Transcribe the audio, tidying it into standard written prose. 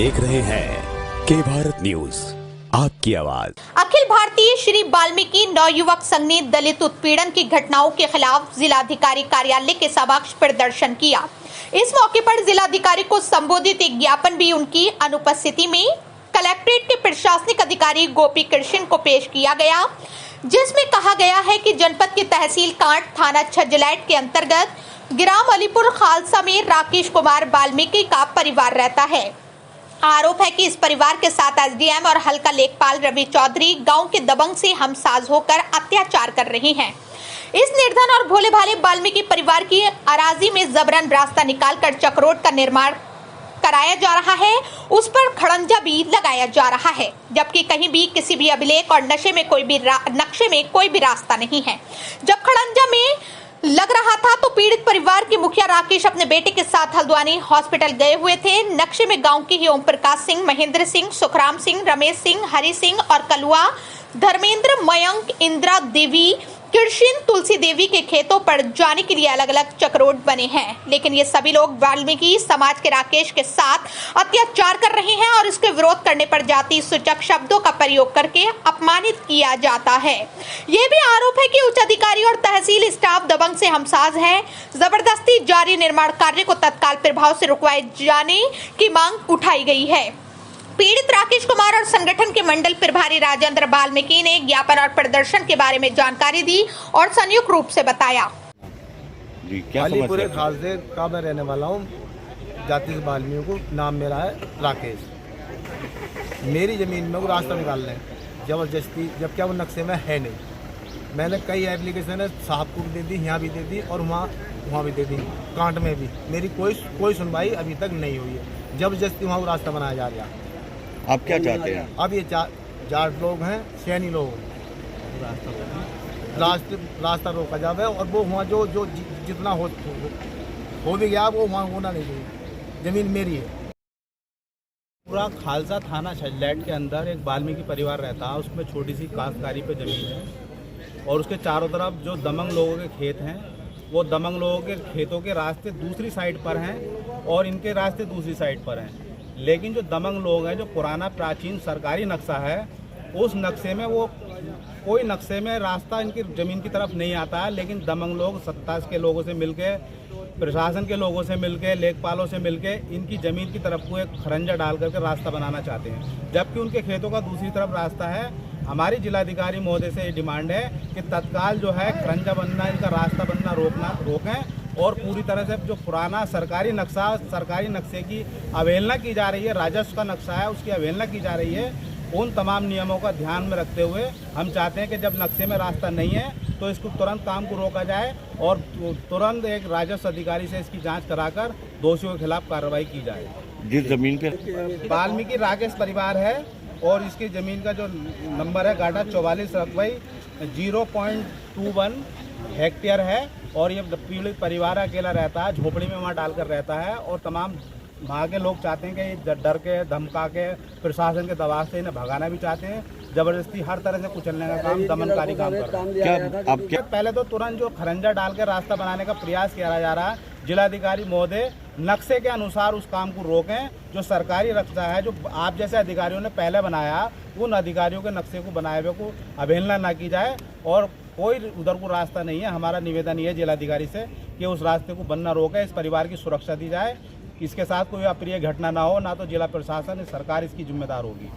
देख रहे हैं के भारत न्यूज, आपकी आवाज। अखिल भारतीय श्री वाल्मीकि नवयुवक संघ ने दलित उत्पीड़न की घटनाओं के खिलाफ जिलाधिकारी कार्यालय के समक्ष प्रदर्शन किया। इस मौके पर जिलाधिकारी को संबोधित एक ज्ञापन भी उनकी अनुपस्थिति में कलेक्ट्रेट के प्रशासनिक अधिकारी गोपी कृष्ण को पेश किया गया, जिसमें कहा गया है कि जनपद के तहसील कांट थाना छज्जलैट के अंतर्गत ग्राम अलीपुर खालसा में राकेश कुमार वाल्मीकि का परिवार रहता है। आरोप है कि इस परिवार के साथ एसडीएम और हल्का लेखपाल रवि चौधरी गांव के दबंग से हमसाज होकर अत्याचार कर रहे हैं। इस निर्धन और भोले भाले वाल्मीकि परिवार की अराजी में जबरन रास्ता निकालकर चक्रोड का निर्माण कराया जा रहा है, उस पर खड़ंजा भी लगाया जा रहा है, जबकि कहीं भी किसी भी अभिलेख और नक्शे में कोई भी रास्ता नहीं है। जब खड़ंजा में लग रहा था तो पीड़ित परिवार के मुखिया राकेश अपने बेटे के साथ हल्द्वानी हॉस्पिटल गए हुए थे। नक्शे में गांव के ही ओम प्रकाश सिंह, महेंद्र सिंह, सुखराम सिंह, रमेश सिंह, हरि सिंह और कलुआ, धर्मेंद्र, मयंक, इंदिरा देवी, कृष्ण, तुलसी देवी के खेतों पर जाने के लिए अलग अलग चक्रोड बने हैं, लेकिन ये सभी लोग वाल्मीकि समाज के राकेश के साथ अत्याचार कर रहे हैं और इसके विरोध करने पर जाति सूचक शब्दों का प्रयोग करके अपमानित किया जाता है। ये भी आरोप है कि उच्च अधिकारी और तहसील स्टाफ दबंग से हमसाज है। जबरदस्ती जारी निर्माण कार्य को तत्काल प्रभाव से रुकवाए जाने की मांग उठाई गई है। पीड़ित राकेश कुमार और संगठन के मंडल प्रभारी राजेंद्र वाल्मीकि ने ज्ञापन और प्रदर्शन के बारे में जानकारी दी और संयुक्त रूप से बताया। जी, क्या अलीपुर खालसे का मैं रहने वाला हूँ। जाति वाल्मीकि को नाम मेरा है राकेश। मेरी ज़मीन में वो रास्ता निकाल रहे हैं जबरदस्ती, जबकि वो नक्शे में है नहीं। मैंने कई एप्लीकेशन साहब को भी दे दी, यहाँ भी दे दी और वहाँ भी दे दी, कांट में भी। मेरी कोई सुनवाई अभी तक नहीं हुई है। जबरदस्ती वहाँ वो रास्ता बनाया जा रहा है। आप क्या चाहते हैं? अब ये जाट लोग हैं, सैनी लोग, रास्ता रोका जावे और वो वहाँ जो जितना हो भी गया वो वहाँ होना नहीं चाहिए। ज़मीन मेरी है। पूरा खालसा थाना छज्जलैट के अंदर एक वाल्मीकि परिवार रहता है, उसमें छोटी सी काश्तकारी पे ज़मीन है और उसके चारों तरफ जो दबंग लोगों के खेत हैं, वो दबंग लोगों के खेतों के रास्ते दूसरी साइड पर हैं और इनके रास्ते दूसरी साइड पर हैं। लेकिन जो दबंग लोग हैं, जो पुराना प्राचीन सरकारी नक्शा है, उस नक्शे में वो कोई नक्शे में रास्ता इनकी ज़मीन की तरफ नहीं आता है, लेकिन दबंग लोग सत्ता के लोगों से मिलके, प्रशासन के लोगों से मिलके, लेखपालों से मिलके इनकी ज़मीन की तरफ को एक खरंजा डाल करके रास्ता बनाना चाहते हैं, जबकि उनके खेतों का दूसरी तरफ रास्ता है। हमारी जिलाधिकारी महोदय से ये डिमांड है कि तत्काल जो है खरंजा बनना, इनका रास्ता बनना रोकें और पूरी तरह से जो पुराना सरकारी नक्शे की अवहेलना की जा रही है, राजस्व का नक्शा है उसकी अवहेलना की जा रही है। उन तमाम नियमों का ध्यान में रखते हुए हम चाहते हैं कि जब नक्शे में रास्ता नहीं है तो इसको तुरंत काम को रोका जाए और तुरंत एक राजस्व अधिकारी से इसकी जांच कराकर दोषियों के खिलाफ कार्रवाई की जाए। जिस जमीन पे वाल्मीकि राकेश परिवार है और इसकी ज़मीन का जो नंबर है गाटा 44 रकबई 0.21 हेक्टेयर है और ये पीड़ित परिवार अकेला रहता है, झोपड़ी में वहाँ डालकर रहता है और तमाम वहाँ के लोग चाहते हैं कि डर के, धमका के, प्रशासन के दबाव से इन्हें भगाना भी चाहते हैं। जबरदस्ती हर तरह से कुचलने का काम, दमनकारी काम कर रहे हैं। पहले तो तुरंत जो खरंजा डाल के रास्ता बनाने का प्रयास किया जा रहा है, जिलाधिकारी महोदय नक्शे के अनुसार उस काम को रोकें। जो सरकारी नक्शा है, जो आप जैसे अधिकारियों ने पहले बनाया, उन अधिकारियों के नक्शे को बनाए हुए को अवहेलना ना की जाए और कोई उधर को रास्ता नहीं है। हमारा निवेदन ये है जिलाधिकारी से कि उस रास्ते को बनना रोके, इस परिवार की सुरक्षा दी जाए, इसके साथ कोई अप्रिय घटना ना हो, ना तो जिला प्रशासन, सरकार इसकी जिम्मेदार होगी।